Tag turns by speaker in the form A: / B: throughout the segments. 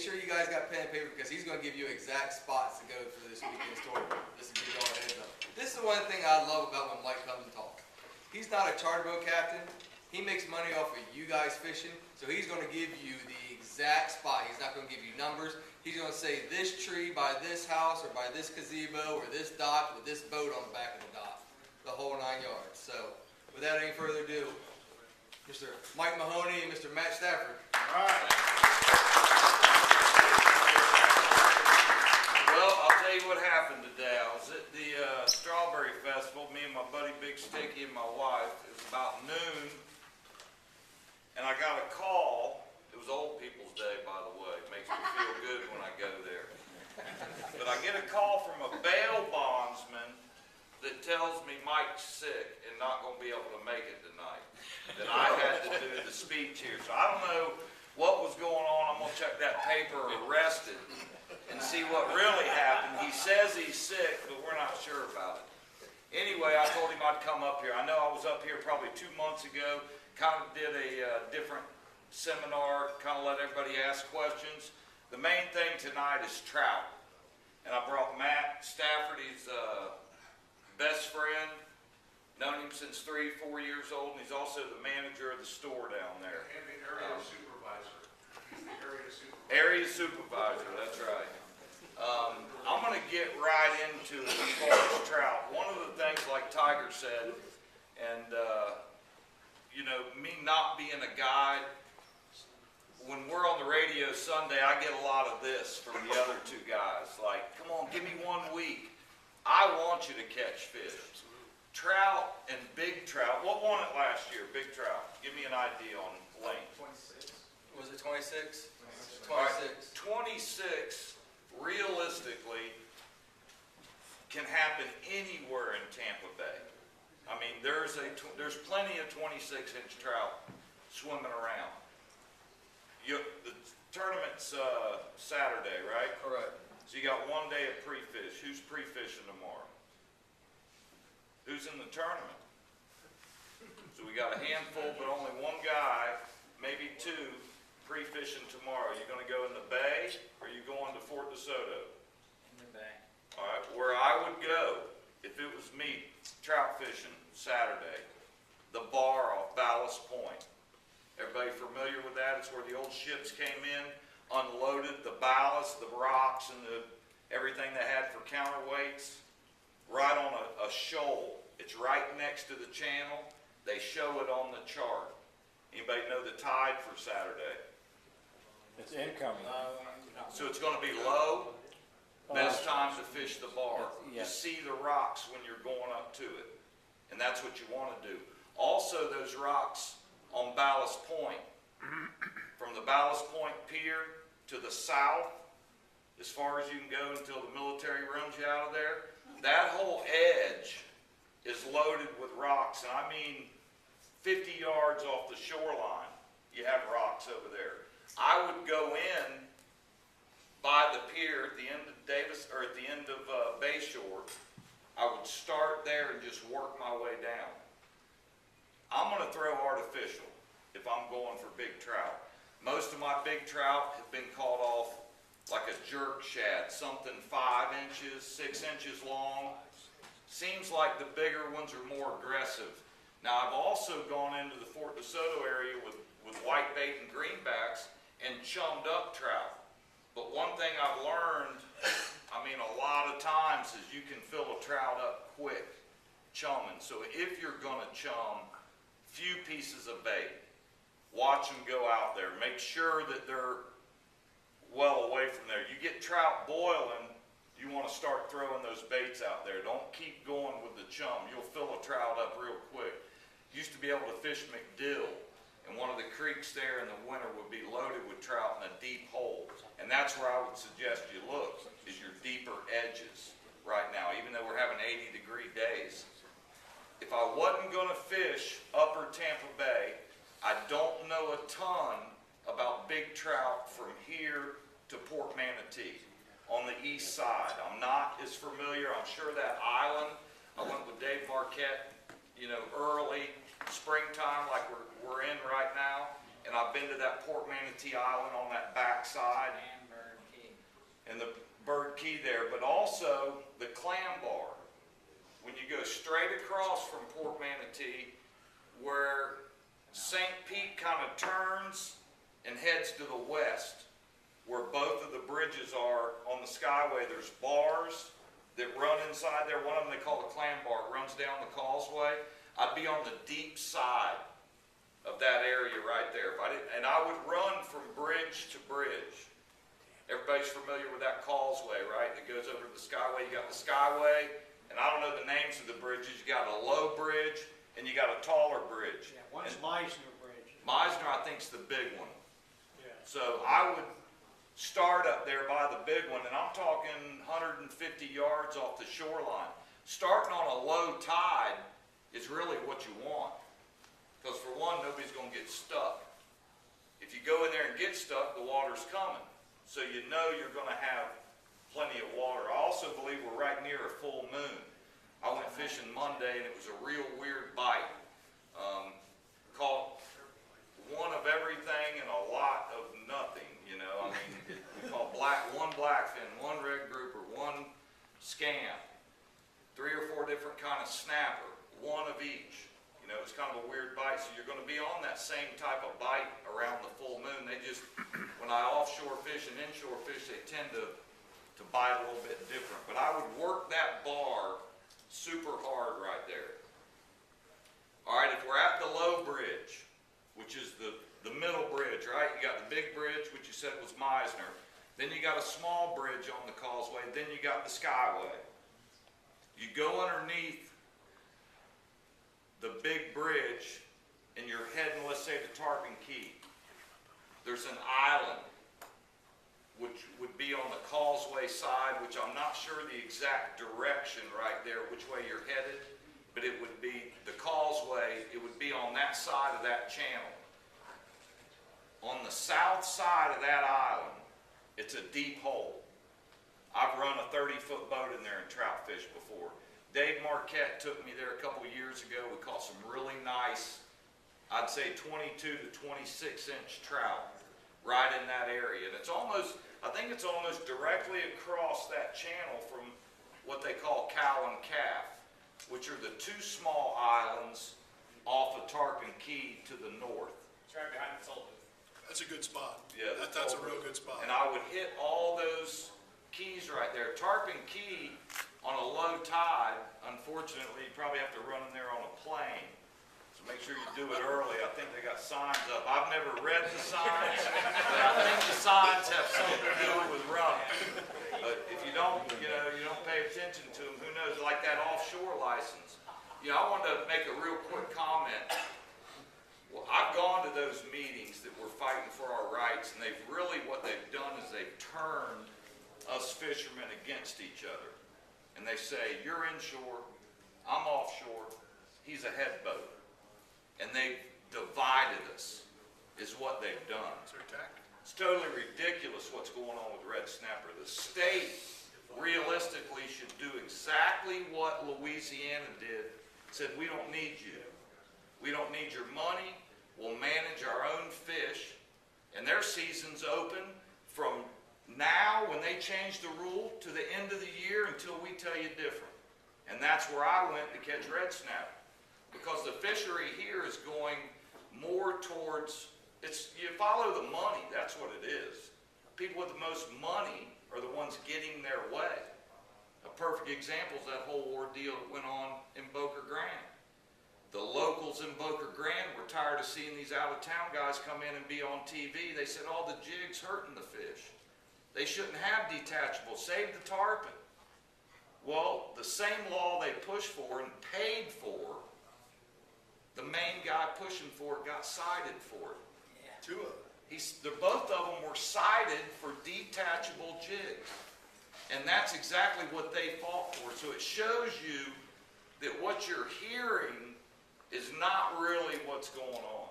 A: sure you guys got pen and paper because he's going to give you exact spots to go for this weekend's tournament. This is your heads up. This is the one thing I love about when Mike comes and talks. He's not a charter boat captain. He makes money off of you guys fishing, so he's going to give you the exact spot. He's not going to give you numbers. He's going to say this tree by this house or by this gazebo or this dock with this boat on the back of the dock. The whole 9 yards. So without any further ado, Mr. Mike Mahoney and Mr. Matt Stafford.
B: All right.
C: Well, I'll tell you what happened today. I was at the Strawberry Festival, me and my buddy Big Sticky and my wife. It was about noon, and I got a call. It was Old People's Day, by the way. It makes me feel good when I go there. But I get a call from a bail bondsman that tells me Mike's sick and not going to be able to make it tonight. That I had to do the speech here. So I don't know what was going on. I'm going to check that paper arrested and see what really happened. He says he's sick, but we're not sure about it. Anyway, I told him I'd come up here. I know I was up here probably 2 months ago, kind of did a different seminar, kind of let everybody ask questions. The main thing tonight is trout. And I brought Matt Stafford. He's best friend. Known him since 3, 4 years old, and he's also the manager of the store down there.
B: And the area supervisor. He's the area supervisor.
C: Area supervisor, that's right. I'm going to get right into it as far as trout. One of the things, like Tiger said, and you know, me not being a guide, when we're on the radio Sunday, I get a lot of this from the other two guys. Like, come on, give me 1 week. I want you to catch fish. Trout and big trout. What won it last year, big trout? Give me an idea on length.
A: 26. Was it 26? 26.
C: Right, 26, realistically, can happen anywhere in Tampa Bay. I mean, there's plenty of 26-inch trout swimming around. The tournament's Saturday, right?
A: Correct.
C: So you got 1 day of pre-fish. Who's pre-fishing tomorrow? Who's in the tournament? So we got a handful, but only 1 guy, maybe 2, pre-fishing tomorrow. You going to go in the bay, or are you going to Fort DeSoto?
A: In the bay.
C: All right, where I would go, if it was me, trout fishing Saturday, the bar off Ballast Point. Everybody familiar with that? It's where the old ships came in, unloaded the ballast, the rocks, and everything they had for counterweights. Right on a shoal. It's right next to the channel. They show it on the chart. Anybody know the tide for Saturday?
D: It's incoming.
C: So it's going to be low. Best time to fish the bar. You see the rocks when you're going up to it. And that's what you want to do. Also, those rocks on Ballast Point, from the Ballast Point Pier to the south, as far as you can go until the military runs you out of there, that whole edge is loaded with rocks, and I mean 50 yards off the shoreline, you have rocks over there. I would go in by the pier at the end of Davis, or at the end of Bayshore. I would start there and just work my way down. I'm going to throw artificial if I'm going for big trout. Most of my big trout have been caught off like a jerk shad, something 5 inches, 6 inches long. Seems like the bigger ones are more aggressive. Now, I've also gone into the Fort DeSoto area with whitebait and greenbacks and chummed up trout. But one thing I've learned, I mean, a lot of times, is you can fill a trout up quick chumming. So if you're going to chum, few pieces of bait. Watch them go out there. Make sure that they're well away from there. You get trout boiling, you want to start throwing those baits out there. Don't keep going with the chum. You'll fill a trout up real quick. Used to be able to fish McDill, and one of the creeks there in the winter would be loaded with trout in a deep hole. And that's where I would suggest you look, is your deeper edges right now, even though we're having 80-degree days. If I wasn't going to fish upper Tampa Bay, I don't know a ton about big trout from here to Port Manatee on the east side. I'm not as familiar. I'm sure that island, I went with Dave Marquette, you know, early springtime like we're in right now, and I've been to that Port Manatee island on that back side. and the Bird Key there, but also the Clam Bar. When you go straight across from Port Manatee, where St. Pete kind of turns and heads to the west, where both of the bridges are on the Skyway, there's bars that run inside there. One of them they call the Clam Bar. It runs down the causeway. I'd be on the deep side of that area right there. And I would run from bridge to bridge. Everybody's familiar with that causeway, right? That goes over the Skyway. You got the Skyway, and I don't know the names of the bridges. You got a low bridge, and you got a taller bridge.
E: Yeah, one's Meisner Bridge.
C: Meisner, I think, is the big one.
E: Yeah.
C: So I would start up there by the big one, and I'm talking 150 yards off the shoreline. Starting on a low tide is really what you want. Because for one, nobody's going to get stuck. If you go in there and get stuck, the water's coming. So you know you're going to have plenty of water. I also believe we're right near a full moon. I went fishing Monday, and it was a real weird bite. Caught one of everything and a lot of nothing, you know. I mean, we caught one blackfin, one red grouper, one scamp, 3 or 4 different kind of snapper, one of each. You know, it's kind of a weird bite, so you're going to be on that same type of bite around the full moon. They just, when I offshore fish and inshore fish, they tend to bite a little bit different. But I would work that bar super hard right there. All right, if we're at the low bridge, which is the middle bridge, right? You got the big bridge, which you said was Meisner. Then you got a small bridge on the causeway. Then you got the Skyway. You go underneath the big bridge, and you're heading, let's say, to Tarpon Key. There's an island, which would be on the causeway side, which I'm not sure the exact direction right there, which way you're headed, but it would be the causeway, it would be on that side of that channel. On the south side of that island, it's a deep hole. I've run a 30-foot boat in there and trout fished before. Dave Marquette took me there a couple years ago. We caught some really nice, I'd say 22 to 26 inch trout right in that area. And it's almost, I think it's almost directly across that channel from what they call Cow and Calf, which are the 2 small islands off of Tarpon Key to the north.
B: It's right behind the toll booth.
F: That's a good spot.
C: Yeah,
F: That's a real good spot.
C: And I would hit all those keys right there. Tarpon Key on a low tide, unfortunately, you probably have to run in there on a plane. So make sure you do it early. I think they got signs up. I've never read the signs, but I think the signs have something to do with running. But if you don't, you know, you don't pay attention to them, who knows, like that offshore license. You know, I wanted to make a real quick comment. Well, I've gone to those meetings that we're fighting for our rights, and they've really, what they've done is they've turned us fishermen against each other. And they say, you're inshore, I'm offshore, he's a head boat. And they've divided us, is what they've done.
F: It's their tactic.
C: It's totally ridiculous what's going on with red snapper. The state realistically should do exactly what Louisiana did. Said, we don't need you. We don't need your money. We'll manage our own fish. And their season's open from now, when they change the rule, to the end of the year until we tell you different. And that's where I went to catch red snapper. Because the fishery here is going more towards, you follow the money, that's what it is. People with the most money are the ones getting their way. A perfect example is that whole ordeal that went on in Boca Grande. The locals in Boca Grande were tired of seeing these out-of-town guys come in and be on TV. They said, oh, the jig's hurting the fish. They shouldn't have detachable. Save the tarpon. Well, the same law they pushed for and paid for, the main guy pushing for it got cited for it.
E: Yeah.
F: 2 of them.
C: Both of them were cited for detachable jigs. And that's exactly what they fought for. So it shows you that what you're hearing is not really what's going on.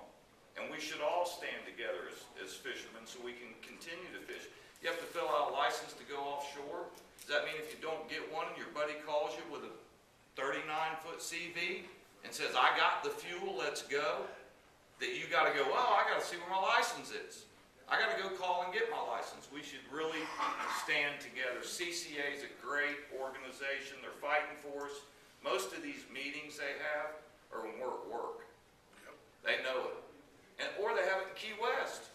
C: And we should all stand together as fishermen so we can continue to fish. You have to fill out a license to go offshore. Does that mean if you don't get one and your buddy calls you with a 39-foot CV and says, I got the fuel, let's go, that you got to go, well, I got to see where my license is? I gotta go call and get my license. We should really stand together. CCA is a great organization. They're fighting for us. Most of these meetings they have are when we're at work. They know it. Or they have it in Key West.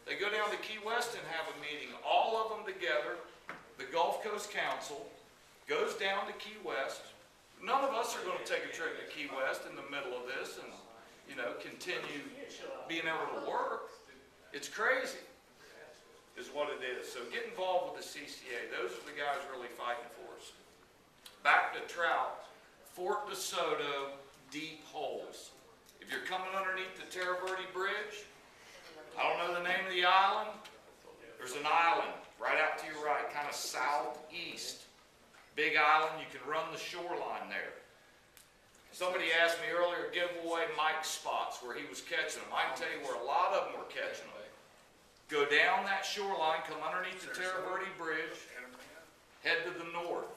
C: They go down to Key West and have a meeting, all of them together. The Gulf Coast Council goes down to Key West. None of us are going to take a trip to Key West in the middle of this and, continue being able to work. It's crazy, is what it is. So get involved with the CCA. Those are the guys really fighting for us. Back to trout. Fort DeSoto, deep holes. If you're coming underneath the Terra Verde Bridge, I don't know the name of the island. There's an island right out to your right, kind of southeast. Big island, you can run the shoreline there. Somebody asked me earlier, give away Mike's spots where he was catching them. I can tell you where a lot of them were catching them. Go down that shoreline, come underneath the Terra Verde Bridge, head to the north.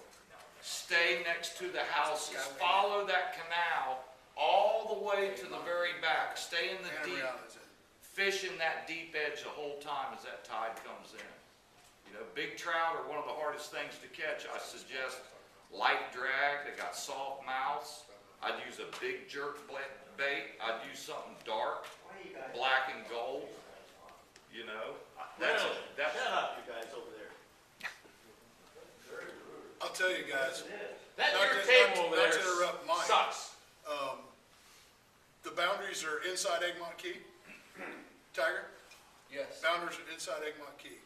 C: Stay next to the houses. Follow that canal all the way to the very back. Stay in the deep, fish in that deep edge the whole time as that tide comes in. Big trout are one of the hardest things to catch. I suggest light drag. They got soft mouths. I'd use a big jerk bait. I'd use something dark, black and gold. That's
E: Shut up, you guys over there.
F: I'll tell you guys,
E: That
F: Not
E: your
F: to-
E: table over
F: not
E: there
F: to interrupt Mike.
E: sucks.
F: the boundaries are inside Egmont Key. Tiger?
A: Yes.
F: Boundaries are inside Egmont Key.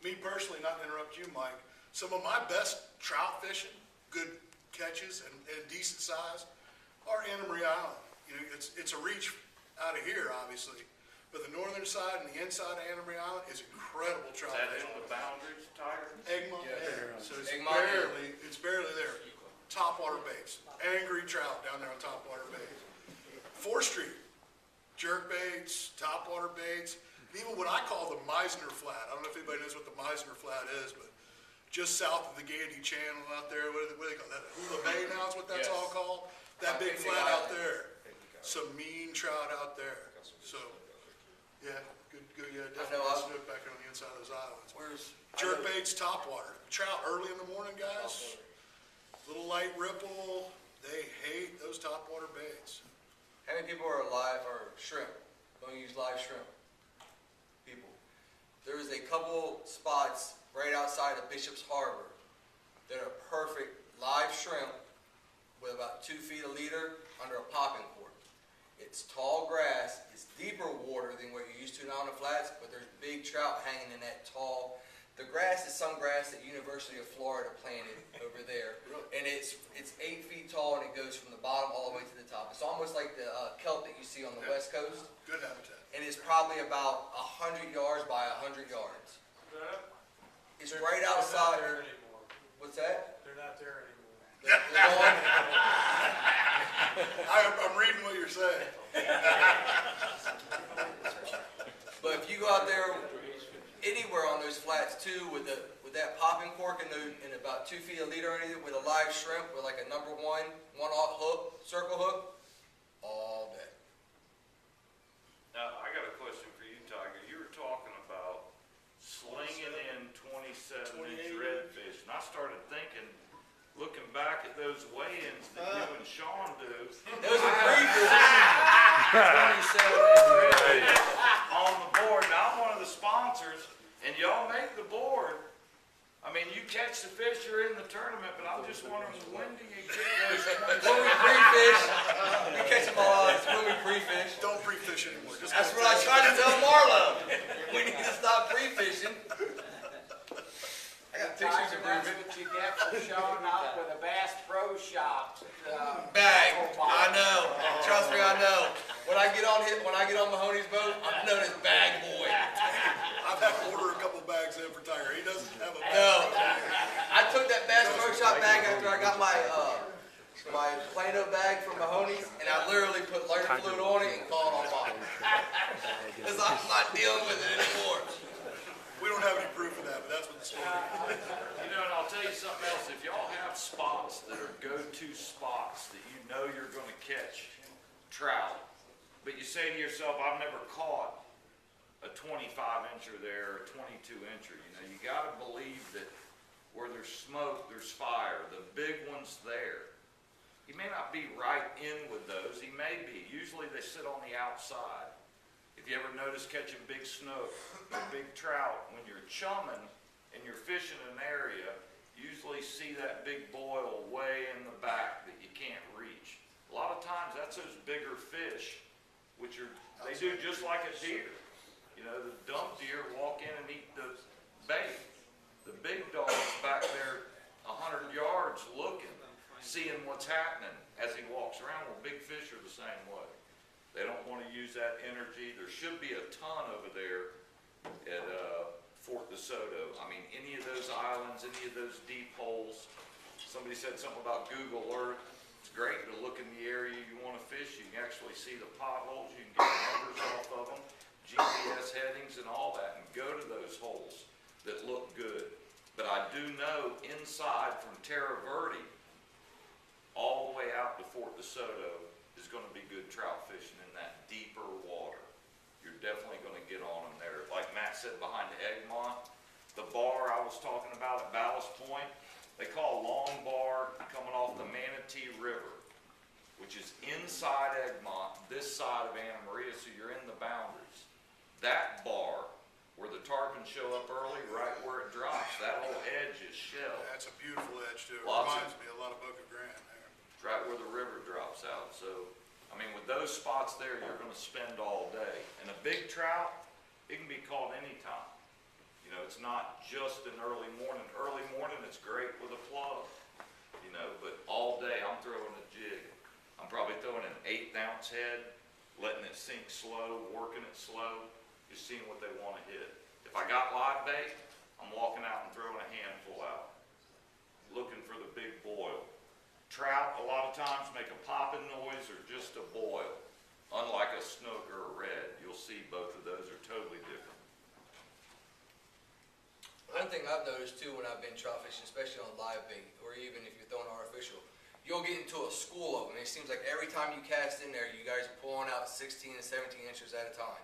F: Me personally, not to interrupt you, Mike, some of my best trout fishing, good catches and decent size, are Anna Marie Island. It's a reach out of here, obviously, but the northern side and the inside of Anna Marie Island is incredible trout
C: Is that
F: fishing.
C: in the boundaries, Tiger?
F: Egmont,
A: Yes.
F: so it's
A: Egmont,
F: barely there. Topwater baits, angry trout down there on Topwater baits. 4th Street, jerk baits, topwater baits, and even what I call the Meisner Flat. I don't know if anybody knows what the Meisner Flat is, but just south of the Gaiety Channel out there, what do they call that? Hula Bay now is what that's
A: Yes.
F: all called. That big
A: Picnic
F: flat out
A: Island.
F: there. Some mean trout out there. So, yeah, good, yeah, definitely
A: I-
F: snook back on the inside of those islands.
A: Where's
F: Jerk baits, topwater. Trout early in the morning, guys. Little light ripple. They hate those topwater baits.
A: How many people are live or shrimp? Don't use live shrimp. People. There is a couple spots right outside of Bishop's Harbor that are perfect live shrimp with about 2 feet a leader under a popping cork. It's tall grass. It's deeper water than what you're used to down on the flats, but there's big trout hanging in that tall. The grass is some grass that University of Florida planted over there, and it's 8 feet tall and it goes from the bottom all the way to the top. It's almost like the kelp that you see on the West Coast,
F: Good habitat.
A: and it's probably about 100 yards by 100 yards. It's right outside.
G: They're not there anymore.
A: What's that?
G: They're not there anymore.
A: They're gone.
F: I'm reading what you're saying.
A: But if you go out there anywhere on those flats too, with that popping cork and about 2 feet a leader underneath it, with a live shrimp with like a number one hook, circle hook, all day.
C: Now, I got a question for you, Tiger. You were talking about slinging in 27-inch redfish, and I started thinking, looking back at those weigh-ins that you and Sean do.
A: Those are pre-fish.
C: 27-inch redfish on the board. Now, I'm one of the sponsors, and y'all make the board. I mean, you catch the fish, you're in the tournament, but I'm just wondering, when do you get those
A: When we pre-fish, we catch them all out. It's when we pre-fish.
F: Don't pre-fish anymore. Just
A: That's
F: go
A: what I
F: fish.
A: tried to tell Marlo. We need to stop pre-fishing. I got pictures of
E: That's
A: pre-fishing.
E: what you get for showing up with a Bass Pro Shop.
A: Bag. I know. Trust me, I know. When I get on Mahoney's boat, I'm known as Bag Boy.
F: I've had to order a couple bags in for Tiger. He doesn't have a bag.
A: No. I took that Bass Pro Shop bag after I got my Plano bag from Mahoney's, and I literally put lighter fluid on it and called on mine. Because I'm not dealing with it anymore.
F: We don't have any proof of that, but that's what the story is.
C: And I'll tell you something else. If y'all have spots that are go-to spots that you know you're going to catch trout, but you say to yourself, I've never caught a 20 25 incher there, a 22 incher. You know, you gotta believe that where there's smoke, there's fire. The big one's there. He may not be right in with those. He may be. Usually they sit on the outside. If you ever notice catching big snook, big trout, when you're chumming and you're fishing an area, usually see that big boil way in the back that you can't reach. A lot of times that's those bigger fish, which are, they do just like a deer. You know, the dumb deer walk in and eat the bait. The big dog's back there 100 yards looking, seeing what's happening as he walks around. Well, big fish are the same way. They don't want to use that energy. There should be a ton over there at Fort DeSoto. I mean, any of those islands, any of those deep holes. Somebody said something about Google Earth. It's great to look in the area you want to fish. You can actually see the potholes. You can get numbers off of them, GPS headings and all that, and go to those holes that look good. But I do know inside from Terra Verde all the way out to Fort DeSoto is going to be good trout fishing in that deeper water. You're definitely going to get on them there. Like Matt said, behind the Egmont, the bar I was talking about at Ballast Point, they call Long Bar coming off the Manatee River, which is inside Egmont, this side of Anna Maria, so you're in the boundaries. That bar, where the tarpon show up early, right where it drops, that whole edge is shell.
F: That's a beautiful edge too. It
C: Lots
F: reminds me a lot of Boca Grande there.
C: It's right where the river drops out. So, I mean, with those spots there, you're going to spend all day. And a big trout, it can be caught anytime. You know, it's not just an early morning. Early morning, it's great with a plug. You know, but all day I'm throwing a jig. I'm probably throwing an 1/8 ounce head, letting it sink slow, working it slow, just seeing what they want to hit. If I got live bait, I'm walking out and throwing a handful out, looking for the big boil. Trout, a lot of times, make a popping noise or just a boil. Unlike a snook or a red, you'll see both of those are totally different.
A: One thing I've noticed too when I've been trout fishing, especially on live bait, or even if you're throwing artificial, you'll get into a school of them. It seems like every time you cast in there, you guys are pulling out 16 and 17 inches at a time.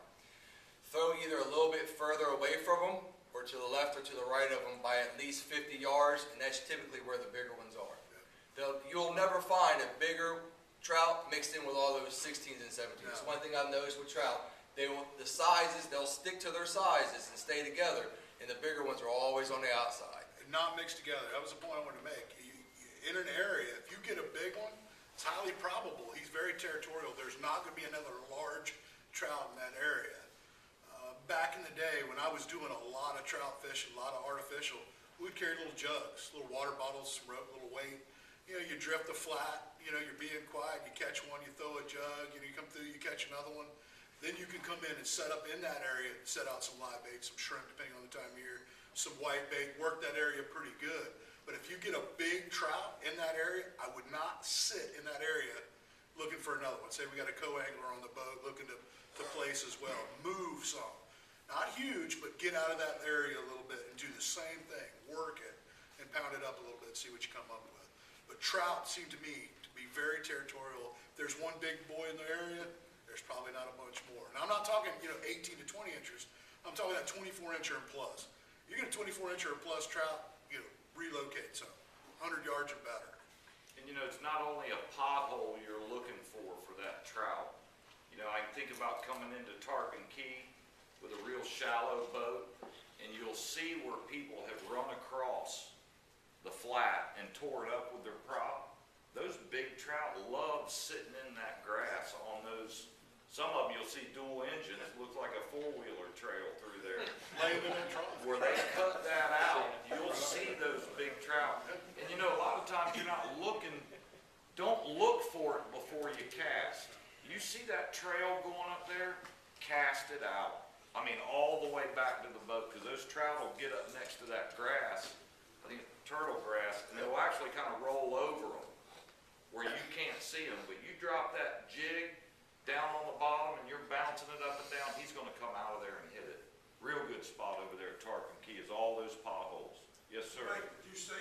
A: Throw either a little bit further away from them, or to the left or to the right of them by at least 50 yards, and that's typically where the bigger ones are. You'll never find a bigger trout mixed in with all those 16s and 17s.
F: No.
A: That's one thing I've noticed with trout. The sizes, they'll stick to their sizes and stay together, and the bigger ones are always on the outside.
F: And not mixed together. That was the point I wanted to make. In an area, if you get a big one, it's highly probable, he's very territorial, there's not going to be another large trout in that area. Back in the day, when I was doing a lot of trout fishing, a lot of artificial, we would carry little jugs, little water bottles, some rope, little weight. You know, you drift the flat, you know, you're being quiet, you catch one, you throw a jug, you know, you come through, you catch another one. Then you can come in and set up in that area, set out some live bait, some shrimp, depending on the time of year, some white bait, work that area pretty good. But if you get a big trout in that area, I would not sit in that area looking for another one. Say we got a co-angler on the boat looking to place as well. Move some. Not huge, but get out of that area a little bit and do the same thing. Work it and pound it up a little bit, see what you come up with. But trout seem to me to be very territorial. If there's one big boy in the area, there's probably not a bunch more. Now, I'm not talking, 18 to 20 inches. I'm talking that 24 incher and plus. You get a 24 incher or plus trout, relocate some, 100 yards or better.
C: And it's not only a pothole you're looking for that trout. I think about coming into Tarpon Key with a real shallow boat, and you'll see where people have run across the flat and tore it up with their prop. Those big trout love sitting in that grass on those. Some of them you'll see dual engine. It looks like a four-wheeler trail through there. Where they cut that out, you'll see those big trout. And a lot of times you're not looking, don't look for it before you cast. You see that trail going up there, cast it out. I mean, all the way back to the boat, because those trout will get up next to that grass, I think it's turtle grass, and they'll actually kind of roll over them where you can't see them. But you drop that jig down on the bottom and you're bouncing it up and down, he's going to come out of there and hit it. Real good spot over there at Tarpon Key is all those potholes. Yes, sir.
B: Like you say,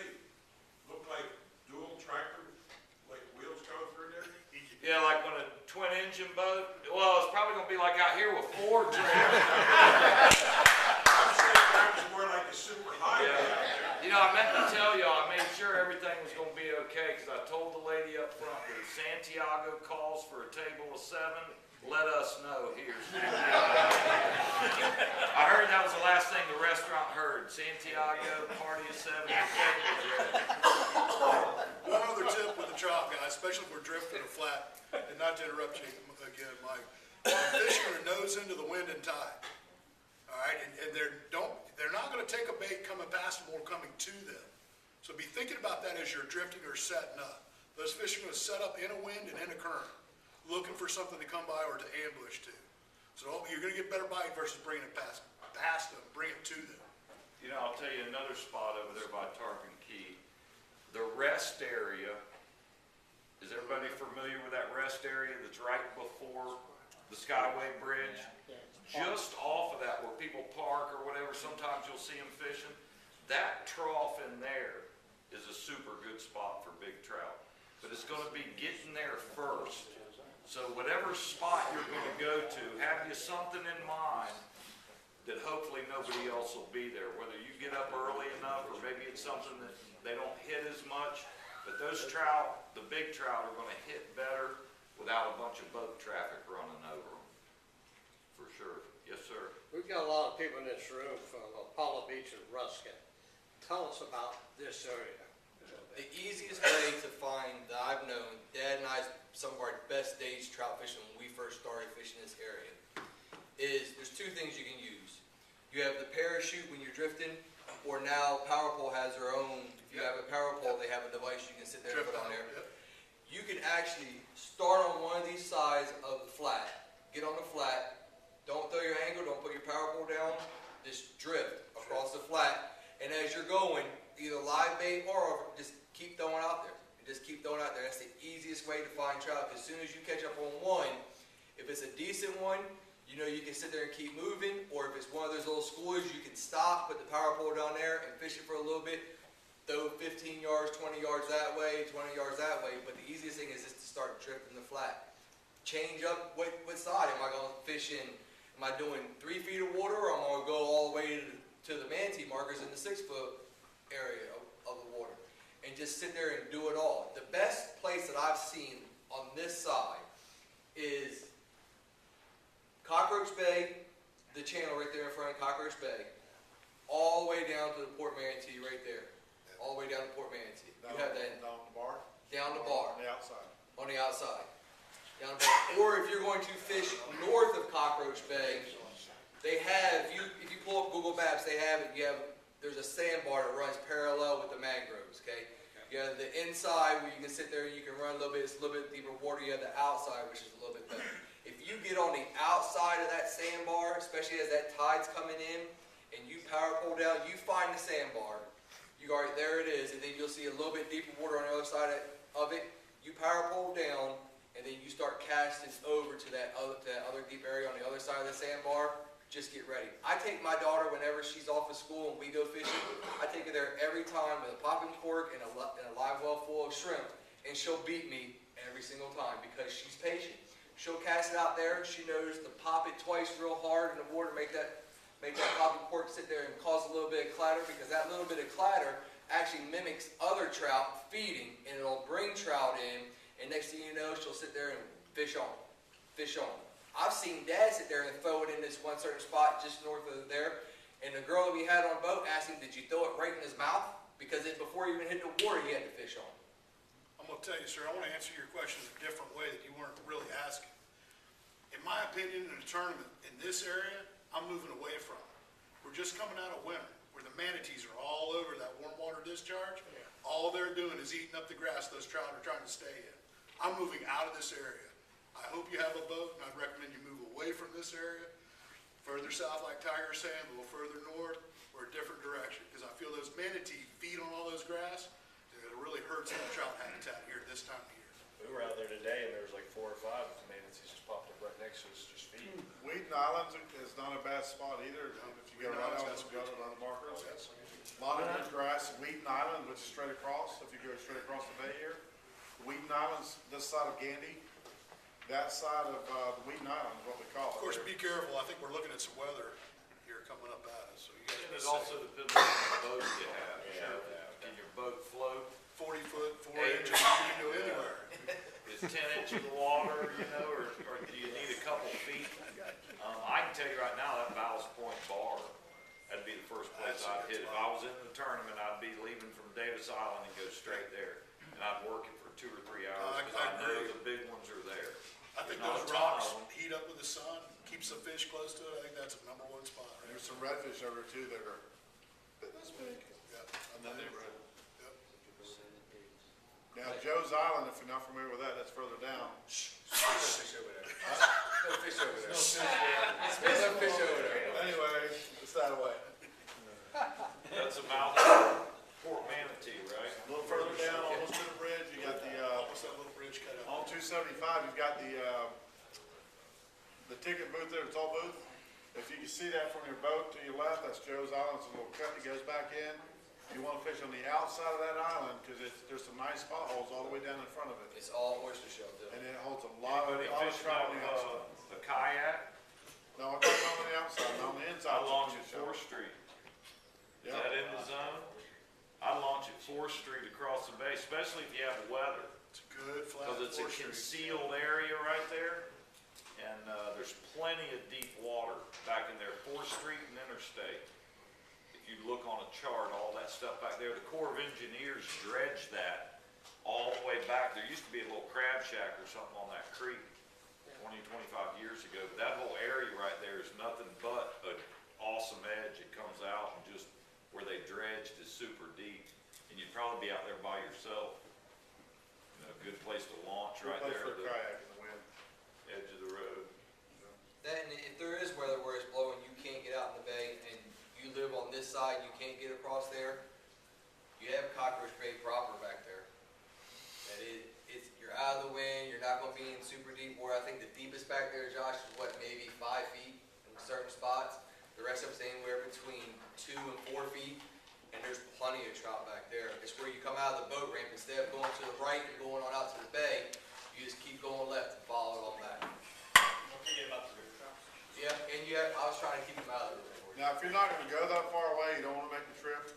B: look like dual tractor, like wheels go through there?
C: Yeah, like when a twin engine boat, well, it's probably going to be like out here with four trailers. up front, that if Santiago calls for a table of 7, let us know here. I heard that was the last thing the restaurant heard. Santiago, party of 7, your table's ready.
F: One other tip with the trout, guys, especially if we're drifting a flat, and not to interrupt you again, Mike. Fishing are nose into the wind and tide. All right, and they're not gonna take a bait coming past them or coming to them. So be thinking about that as you're drifting or setting up. Those fish are gonna set up in a wind and in a current, looking for something to come by or to ambush to. So you're gonna get better bite versus bringing it past them, bring it to them.
C: You know, I'll tell you another spot over there by Tarpon Key. The rest area, is everybody familiar with that rest area that's right before the Skyway Bridge? Just off of that where people park or whatever, sometimes you'll see them fishing. That trough in there is a super good spot for big trout. But it's gonna be getting there first. So whatever spot you're gonna go to, have you something in mind that hopefully nobody else will be there. Whether you get up early enough or maybe it's something that they don't hit as much. But those trout, the big trout, are gonna hit better without a bunch of boat traffic running over them. For sure. Yes, sir.
G: We've got a lot of people in this room from Apollo Beach and Ruskin. Tell us about this area.
A: The easiest way to find that I've known, Dad and I, some of our best days trout fishing when we first started fishing this area, is there's 2 things you can use. You have the parachute when you're drifting, or now Power Pole has their own. If you have a Power Pole, they have a device you can sit there and put on there. You can actually start on one of these sides of the flat. Get on the flat. Don't throw your angle. Don't put your Power Pole down. Just drift across the flat. And as you're going, either live bait or just keep throwing out there. And just keep throwing out there. That's the easiest way to find trout. As soon as you catch up on one, if it's a decent one, you know you can sit there and keep moving. Or if it's one of those little schoolers, you can stop, put the Power Pole down there and fish it for a little bit. Throw 15 yards, 20 yards that way, 20 yards that way. But the easiest thing is just to start drifting the flat. Change up what side. Am I going to fish in? Am I doing 3 feet of water, or am I going to go all the way to the manatee markers in the 6-foot area of the water? And just sit there and do it all. The best place that I've seen on this side is Cockroach Bay, the channel right there in front of Cockroach Bay, all the way down to the Port Manatee right there. All the way down to Port Manatee. You have that
H: Down the bar?
A: down the bar.
H: On the outside.
A: On the outside. Down the bar. Or if you're going to fish north of Cockroach Bay, they have, if you pull up Google Maps, they have it. There's a sandbar that runs parallel with the mangroves, okay? You have the inside where you can sit there and you can run a little bit, it's a little bit deeper water. You have the outside, which is a little bit better. If you get on the outside of that sandbar, especially as that tide's coming in, and you power pull down, you find the sandbar. There it is, and then you'll see a little bit deeper water on the other side of it. You power pull down, and then you start casting over to that other deep area on the other side of the sandbar. Just get ready. I take my daughter whenever she's off of school and we go fishing. I take her there every time with a popping cork and a live well full of shrimp, and she'll beat me every single time because she's patient. She'll cast it out there. She knows to pop it twice real hard in the water, make that popping cork sit there and cause a little bit of clatter, because that little bit of clatter actually mimics other trout feeding, and it'll bring trout in, and next thing you know, she'll sit there and fish on. I've seen Dad sit there and throw it in this one certain spot just north of there, and the girl that we had on boat asked him, did you throw it right in his mouth? Because before he even hit the water, he had to fish on.
F: I'm going to tell you, sir, I want to answer your question in a different way that you weren't really asking. In my opinion, in a tournament in this area, I'm moving away from it. We're just coming out of winter, where the manatees are all over that warm water discharge. All they're doing is eating up the grass those trout are trying to stay in. I'm moving out of this area. I hope you have a boat, and I'd recommend you move away from this area, further south like Tiger's saying, a little further north, or a different direction, because I feel those manatee feed on all those grass, and it really hurts that trout habitat here this time of year.
D: We were out there today and there was like 4 or 5 manatees just popped up right next to us, just feeding.
H: Wheaton Islands is not a bad spot either. If you go right out, you go around the markers. A lot of good grass. Wheaton Island, which is straight across, if you go straight across the bay here. Wheaton Island's this side of Gandy. That side of the Wheaton Island is what we call
F: Of
H: it.
F: course, be careful. I think we're looking at some weather here coming up at us, so you guys
C: And
F: be
C: it also
F: safe.
C: depends on the boat you have. Can your boat float?
F: 40 foot, 4
C: Hey.
F: inches, you can go anywhere.
C: 10 inch of the water, you know, or do you need a couple feet? I can tell you right now, that Ballast Point bar, that'd be the first place I'd hit. If I was in the tournament, I'd be leaving from Davis Island and go straight there. And I'd work it for 2 or 3 hours, because I know the big ones are there.
F: I think
C: Not
F: those
C: a ton of
F: rocks
C: them.
F: heat up with the sun, keeps the fish close to it. I think that's a number one spot, right?
H: There's some redfish over there too that are this big.
F: Yep.
H: In that neighborhood.
F: Yep.
H: Now, Joe's Island, if you're not familiar with that, that's further down.
A: Fish over there. No fish over there. No fish over there.
H: Anyway, it's that way.
C: That's about Port Manatee, right?
H: A little further down, almost to the bridge, you got the,
F: What's that little bridge cut
H: on
F: out?
H: 275, you've got the ticket booth there, the toll booth. If you can see that from your boat to your left, that's Joe's Island. It's a little cut that goes back in. You want to fish on the outside of that island because there's some nice spot holes all the way down in front of it.
A: It's all oyster shell, too.
H: And it holds a lot of
C: Anybody fishing
H: trout on
C: out
H: the outside.
C: of a kayak?
H: No, I'm talking on the outside, not on the inside.
C: I launch at
H: it's a
C: 4th Street. Is
H: Yeah.
C: that in the zone? I launch at 4th Street across the bay, especially if you have weather.
F: It's a good flat.
C: Because it's a
F: 4th Street.
C: concealed area right there. And there's plenty of deep water back in there, 4th Street and Interstate. If you look on a chart, all that stuff back there, the Corps of Engineers dredged that all the way back. There used to be a little crab shack or something on that creek 20, 25 years ago. But that whole area right there is nothing but an awesome edge. It comes out and just where they dredged is super deep. And you'd probably be out there by yourself. You know, good place to launch
H: Good
C: right
H: place
C: there.
H: for a
C: The
H: kayak in the wind.
C: edge of the road.
A: Then if there is weather where it's blowing, you can't get out in the bay, and you live on this side, you can't get across there, you have cockroach bait proper back there. And you're out of the wind, you're not gonna be in super deep water. I think the deepest back there, Josh, is what, maybe 5 feet in certain spots. The rest of it's anywhere between 2 and 4 feet, and there's plenty of trout back there. It's where you come out of the boat ramp, instead of going to the right and going on out to the bay, you just keep going left and follow it on back.
D: Don't forget about the river trout.
A: Yeah, and I was trying to keep them out of the river.
H: Now, if you're not gonna go that far away, you don't wanna make the trip,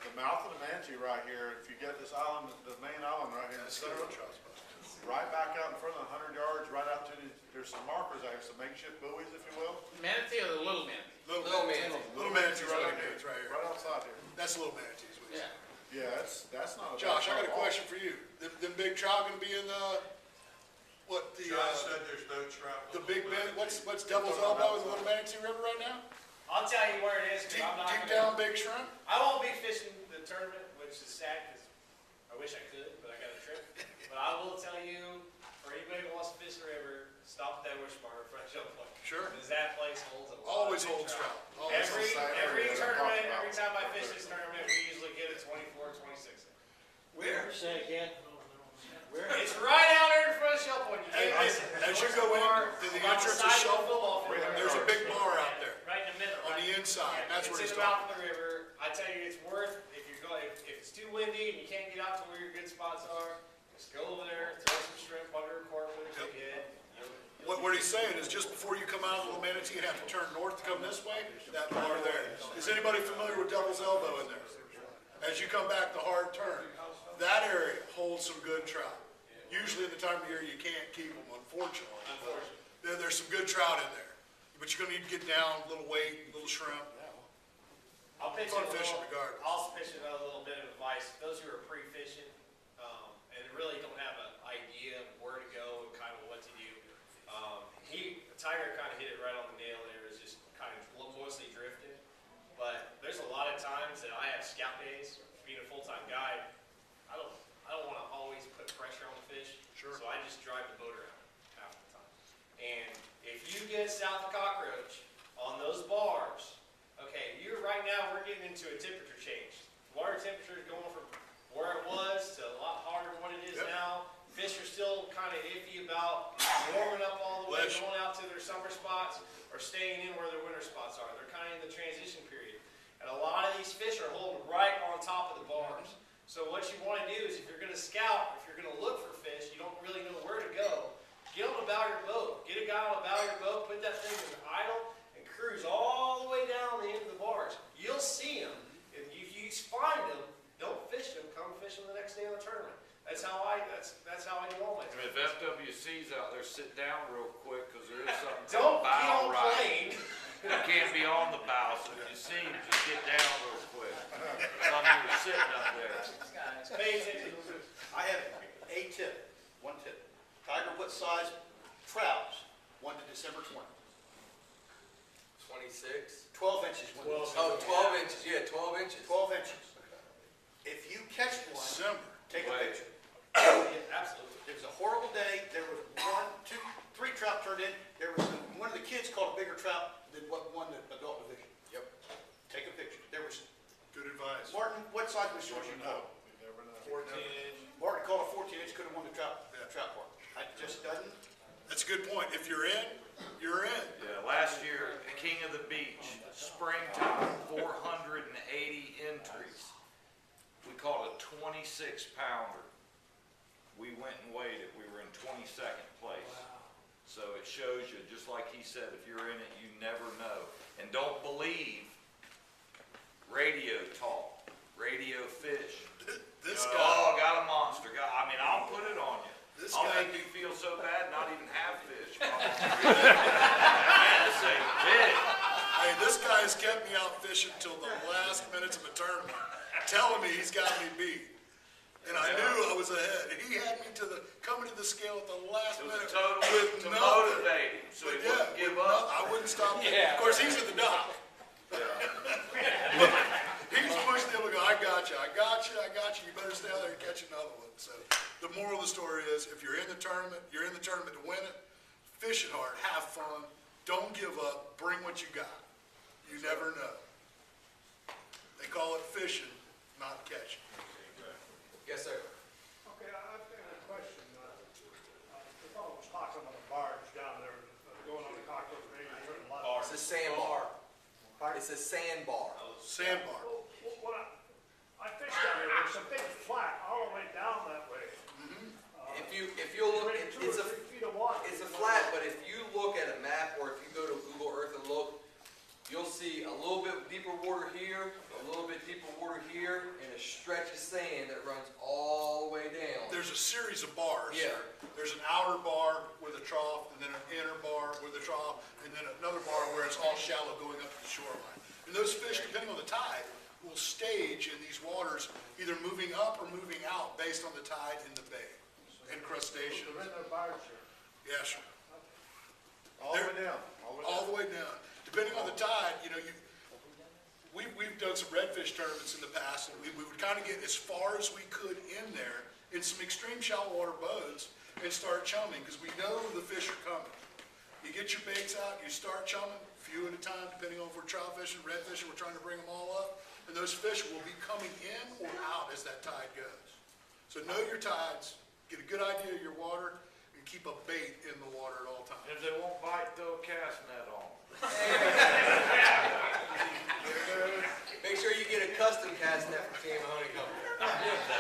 H: the mouth of the Manatee right here, if you get this island, the main island right here in the
F: That's
H: center,
F: good trout spot.
H: right back out in front of the 100 yards, right out to there's some markers out here, some makeshift buoys, if you will.
E: Manatee or the little manatee?
A: Little manatee.
F: Little manatee right here, it's right here.
H: Right outside here.
F: That's little manatees. What you said.
H: Yeah, that's not a bad
F: Josh, I got a
H: spot.
F: question for you. Them big trout gonna be in the
B: John said there's no trout.
F: the big man, what's Devil's Elbow in the Little Manatee River right now?
E: I'll tell you where it is,
F: Deep,
E: because I'm not
F: deep
E: gonna,
F: down big shrimp?
E: I won't be fishing the tournament, which is sad, because I wish I could, but I got a trip. But I will tell you, for anybody who wants to fish the river, stop at that wish bar in front of Jump Point.
F: Sure.
E: Because that place holds a lot
F: Always
E: of big
F: holds trout.
E: trout.
F: Always
E: Every,
F: holds trout.
E: every
H: Yeah,
E: tournament,
H: talk about
E: every time I
H: it.
E: fish this tournament, we usually get a 24, 26.
A: Where?
E: Say again. It's right out there in front of Shell Point. You can't miss it.
F: As you go in, to the
E: On
F: entrance of
E: side
F: Shell
E: football field.
F: there's a big bar out there
E: Right in the middle.
F: on the inside. That's where
E: It's
F: he's
E: in the
F: talking.
E: mouth of the river. I tell you, it's worth, if you're going, if it's too windy and you can't get out to where your good spots are, just go over there, throw some shrimp under a cork with a jig head.
F: What he's saying is just before you come out of Little Manatee, you have to turn north to come this way, that bar there. Is anybody familiar with Devil's Elbow in there? As you come back the hard turn, that area holds some good trout. Usually at the time of year, you can't keep them, unfortunately. There's some good trout in there, but you're gonna need to get down, a little weight, a little shrimp.
E: I'll pitch
F: Fun
E: it a
F: fishing
E: little,
F: regardless.
E: I'll pitch it a little bit of advice. Those who are pre-fishing, and really don't have an idea of where to go and kind of what to do. Tiger kind of hit it right on the nail there. It's just kind of mostly drifting. But there's a lot of times that I have scout days, being a full-time guide. I don't want to always put pressure on the fish.
F: Sure.
E: So I just drive the boat around half the time. And if you get south of cockroach on those bars, okay, right now we're getting into a temperature change. Water temperature is going from where it was to a lot harder than what it is
F: Yep.
E: now. Fish are still kind of iffy about warming up all the way,
F: Flesh.
E: going out to their summer spots, or staying in where their winter spots are. They're kind of in the transition period. And a lot of these fish are holding right on top of the bars. So what you want to do is if you're going to scout, if you're going to look for fish, you don't really know where to go, get on the bow of your boat. Get a guy on the bow of your boat, put that thing in idle, and cruise all the way down the end of the bars. You'll see them. If you find them, don't fish them. Come fish them the next day of the tournament. That's how I do all my
C: I mean, if
E: tournaments.
C: sit down real quick, cause there is something
E: Don't
C: called
E: be
C: bow
E: on
C: right.
E: plane.
C: You can't be on the bow, so if you see him, just get down real quick. Some of you are sitting up there.
E: Pay attention.
I: I have a tip, one tip. Tiger, what size trouts? 1 to December 20.
A: 26.
I: 12 inches. 1 to
A: Oh,
I: December
A: 12 inches, yeah, 12 inches.
I: 12 inches. If you catch one,
F: December.
I: take a
C: Wait.
I: picture.
E: Yeah, absolutely.
I: It was a horrible day. There was 1, 2, 3 trout turned in. There was one of the kids caught a bigger trout than what won the adult division.
A: Yep.
I: Take a picture. There was,
F: Good advice.
I: Martin, what size was yours? You know.
H: You never know.
E: 14 inch.
I: Martin caught a 14-inch, could have won the trout park. It just doesn't.
F: That's a good point. If you're in, you're in.
C: Yeah, last year, King of the Beach, springtime, 480 entries. We caught a 26 pounder. We went and weighed it. We were in 22nd place. So it shows you, just like he said, if you're in it, you never know. And don't believe radio talk, radio fish.
F: This guy,
C: Oh, got a monster. I mean, I'll put it on you.
F: This
C: I'll
F: guy-
C: make you feel so bad, not even have fish. Man, this ain't big.
F: hey, this guy has kept me out fishing till the last minutes of a tournament, telling me he's got me beat. And I knew I was ahead. He had me coming to the scale at the last
C: It was
F: minute
C: total
F: with
C: to
F: nothing.
C: motivate him, so he
F: Yeah,
C: wouldn't give
F: with
C: up.
F: I wouldn't stop.
E: Yeah.
F: Of course, he's at the dock. He's pushing him and go, I got you, I got you, I got you. You better stay out there and catch another one. So the moral of the story is, if you're in the tournament, you're in the tournament to win it. Fish it hard, have fun, don't give up, bring what you got. You never know. They call it fishing, not catching.
A: Yes, sir.
J: Okay, I've got a question. The fellow was talking about a barge down there, going on the cocktail ring and turning left.
A: It's a sandbar. It's a sandbar.
F: Sandbar.
J: Well, when I fished down there, there's a big flat all the way down that way.
A: If you look,
J: Maybe 2
A: it's
J: or
A: a
J: 3 feet of water.
A: it's a flat, but if you look at a map or if you go to Google Earth and look, you'll see a little bit deeper water here, a little bit deeper water here, and a stretch of sand that runs all the way down.
F: There's a series of bars.
A: Yeah.
F: There's an outer bar with a trough, and then an inner bar with a trough, and then another bar where it's all shallow going up to the shoreline. And those fish, depending on the tide, will stage in these waters, either moving up or moving out based on the tide in the bay. And crustaceans.
J: There isn't a barge there.
F: Yes, sir.
H: All the way down,
F: All the way down. Depending on the tide, we've done some redfish tournaments in the past, and we would kind of get as far as we could in there in some extreme shallow water boats and start chumming, because we know the fish are coming. You get your baits out, you start chumming, few at a time, depending on if we're trout fishing, red fishing, we're trying to bring them all up, and those fish will be coming in or out as that tide goes. So know your tides, get a good idea of your water, and keep a bait in the water at all times.
C: If they won't bite, throw a cast net on.
A: Make sure you get a custom cast net for Team Mahoney Company.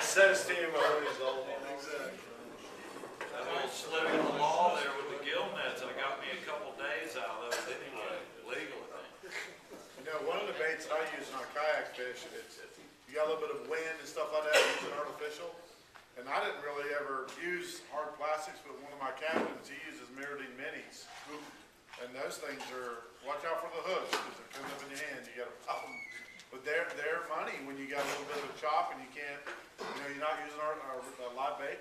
D: Says Team Mahoney's old.
F: Exactly.
C: That little slip in the law there with the gill nets, I got me a couple days out of it anyway, legal, I think.
H: You know, one of the baits that I use on kayak fish, you got a little bit of wind and stuff like that, using artificial. And I didn't really ever use hard plastics, but one of my captains, he uses Mirrodine minis. And those things are, watch out for the hooks, because it comes up in your hand, you got a problem. But they're money when you got a little bit of a chop and you can't, you're not using our live bait.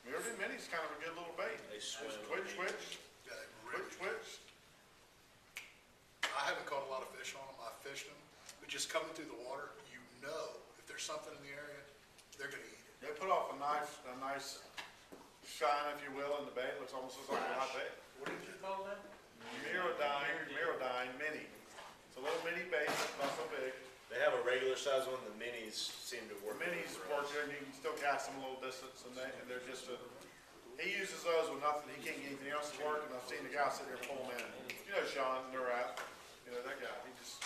H: Mirrodine mini's kind of a good little bait.
D: They swim.
H: Just twitch, twitch,
F: Yeah, really.
H: twitch, twitch.
F: I haven't caught a lot of fish on them, I've fished them, but just coming through the water, you know if there's something in the area, they're gonna eat it.
H: They put off a nice shine, if you will, in the bait. Looks almost like a live bait.
C: What did you call that?
H: Mirrodine mini. It's a little mini bait, not so big.
D: They have a regular size one, the minis seem to
H: The
D: work.
H: minis
D: for
H: work
D: us.
H: good, and you can still cast them a little distance, and they're just he uses those with nothing, he can't get anything else to work, and I've seen the guy sit there and pull them in. You know Sean, Nurat, that guy, he just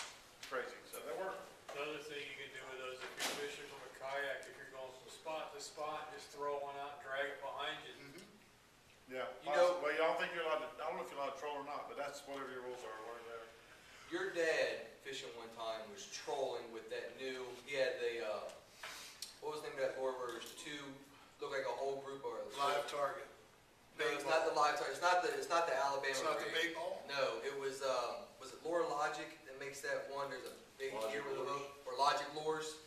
H: crazy, so they work.
K: Another thing you can do with those, if you're fishing from a kayak, if you're going from spot to spot, just throw one out and drag it behind you.
H: Yeah,
A: You know-
H: well, y'all think you're allowed to, I don't know if you're allowed to troll or not, but that's whatever your rules are, whatever they're.
A: Your dad fishing one time was trolling with that new, he had the, what was the name of that lure where there's two, look like a whole group of.
F: Live target.
A: No, it's not the live target, it's not the Alabama.
F: It's not the
A: rig.
F: bait ball?
A: No, it was it Lure Logic that makes that one? There's a big gear with a hook, or Logic Lures.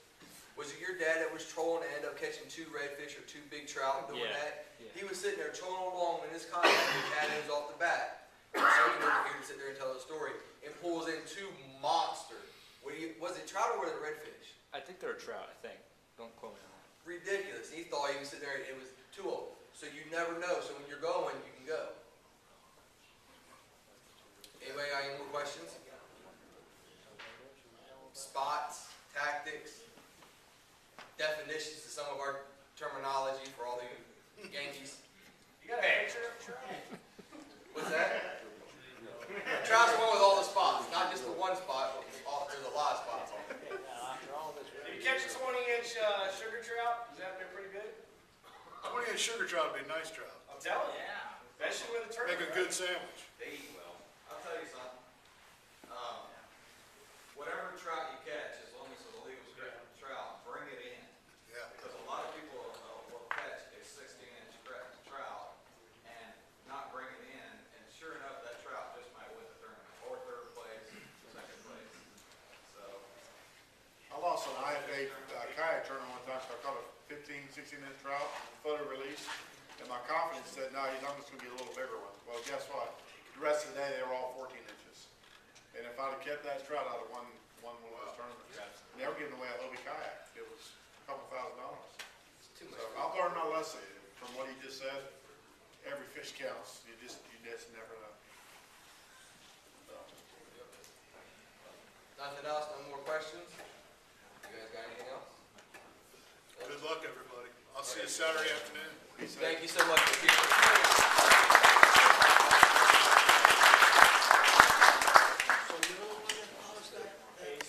A: Was it your dad that was trolling and ended up catching 2 redfish or 2 big trout doing that?
K: yeah.
A: He was sitting there trolling along in his kayak, and had his off the back. So he was here to sit there and tell the story, and pulls in 2 monster. Was it trout or was it redfish?
L: I think they're a trout, I think. Don't quote me on that.
A: Ridiculous. He thought he was sitting there, and it was 2 of them. So you never know. So when you're going, you can go. Anybody got any more questions? Spots, tactics, definitions to some of our terminology for all the Yankees.
E: You got a picture of a trout?
A: What's that? Trout's the one with all the spots, not just the one spot, but there's a lot of spots on it.
E: Did you catch a 20-inch sugar trout? Has that been pretty good?
F: 20-inch sugar trout would be a nice trout.
E: I'm telling you. Especially with a turkey.
F: Make a good sandwich.
A: They eat well. I'll tell you something. Whatever trout you catch, as long as it's a legal trout, bring it in.
F: Yeah.
A: Because a lot of people will catch a 16-inch trout and not bring it in, and sure enough, that trout just might win the tournament, or 3rd place, 2nd place. So,
H: I lost an IFA kayak tournament one time, so I caught a 15, 16-inch trout, photo release, and my confidence said, no, you're just gonna get a little bigger one. Well, guess what? The rest of the day, they were all 14 inches. And if I'd have kept that trout, I'd have won one of those tournaments. They were giving away a Hobie kayak. It was a couple $1,000.
A: it's too
H: So
A: much.
H: I've learned my lesson from what he just said. Every fish counts. You just never know. So.
A: Nothing else? No more questions? You guys got anything else?
F: Good luck, everybody. I'll see you Saturday afternoon.
H: Be safe.
A: Thank you so much for being here.